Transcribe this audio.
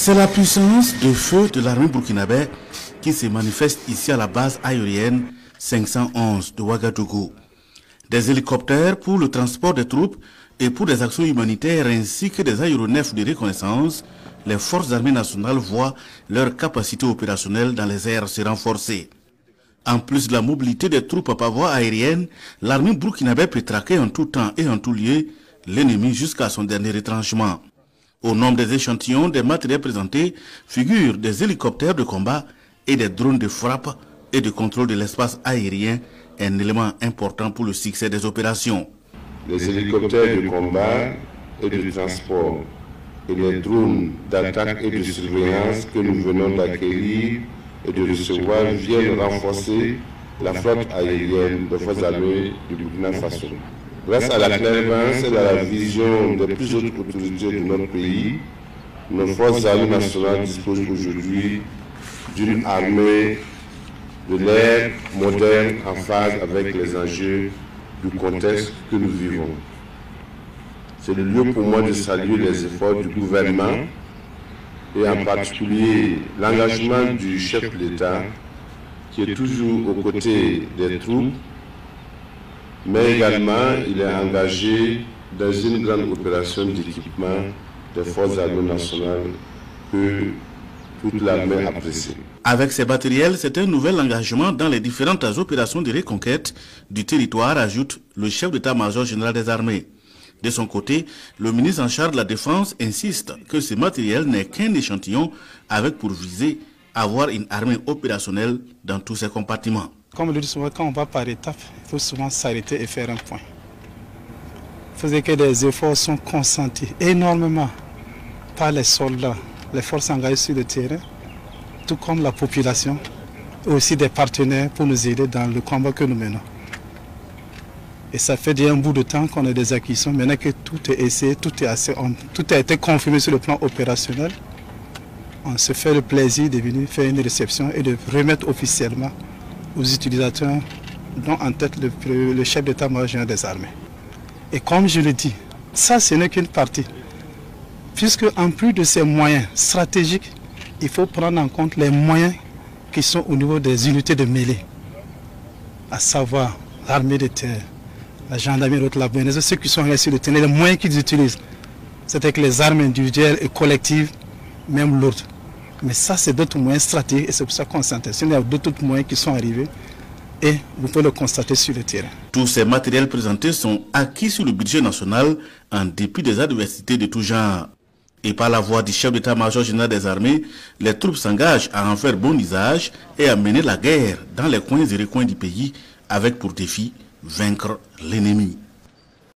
C'est la puissance de feu de l'armée burkinabé qui se manifeste ici à la base aérienne 511 de Ouagadougou. Des hélicoptères pour le transport des troupes et pour des actions humanitaires ainsi que des aéronefs de reconnaissance, les forces armées nationales voient leur capacité opérationnelle dans les airs se renforcer. En plus de la mobilité des troupes par voie aérienne, l'armée burkinabé peut traquer en tout temps et en tout lieu l'ennemi jusqu'à son dernier retranchement. Au nombre des échantillons des matériels présentés figurent des hélicoptères de combat et des drones de frappe et de contrôle de l'espace aérien, un élément important pour le succès des opérations. Les hélicoptères de combat et de transport et les drones d'attaque et de surveillance que nous venons d'acquérir et de recevoir viennent renforcer la flotte aérienne des forces armées du Burkina Faso. Grâce à la clairvoyance et à la vision des plus hautes autorités de notre pays, nos forces armées nationales disposent aujourd'hui d'une armée de l'air moderne en phase avec les enjeux du contexte que nous vivons. C'est le lieu pour moi de saluer les efforts du gouvernement et en particulier l'engagement du chef de l'État qui est toujours aux côtés des troupes, mais également il est engagé dans une grande opération d'équipement des forces armées nationales que toute l'armée apprécie. Avec ces matériels, c'est un nouvel engagement dans les différentes opérations de reconquête du territoire, ajoute le chef d'état-major général des armées. De son côté, le ministre en charge de la Défense insiste que ce matériel n'est qu'un échantillon avec pour viser avoir une armée opérationnelle dans tous ses compartiments. Comme le dit souvent, quand on va par étapes, il faut souvent s'arrêter et faire un point. Il faut que des efforts sont consentis énormément par les soldats, les forces engagées sur le terrain, tout comme la population, et aussi des partenaires pour nous aider dans le combat que nous menons. Et ça fait déjà un bout de temps qu'on a des acquisitions. Maintenant que tout est essayé, tout a été confirmé sur le plan opérationnel, on se fait le plaisir de venir faire une réception et de remettre officiellement aux utilisateurs, dont en tête le chef d'état-major des armées. Et comme je le dis, ça ce n'est qu'une partie. Puisque en plus de ces moyens stratégiques, il faut prendre en compte les moyens qui sont au niveau des unités de mêlée, à savoir l'armée de terre, la gendarmerie, la BNS, ceux qui sont restés sur le terrain, les moyens qu'ils utilisent. C'est-à-dire que les armes individuelles et collectives, même lourdes. Mais ça, c'est d'autres moyens stratégiques et c'est pour ça qu'on s'intéresse. Il y a d'autres moyens qui sont arrivés et vous pouvez le constater sur le terrain. Tous ces matériels présentés sont acquis sur le budget national en dépit des adversités de tout genre. Et par la voix du chef d'état-major général des armées, les troupes s'engagent à en faire bon usage et à mener la guerre dans les coins et recoins du pays avec pour défi vaincre l'ennemi.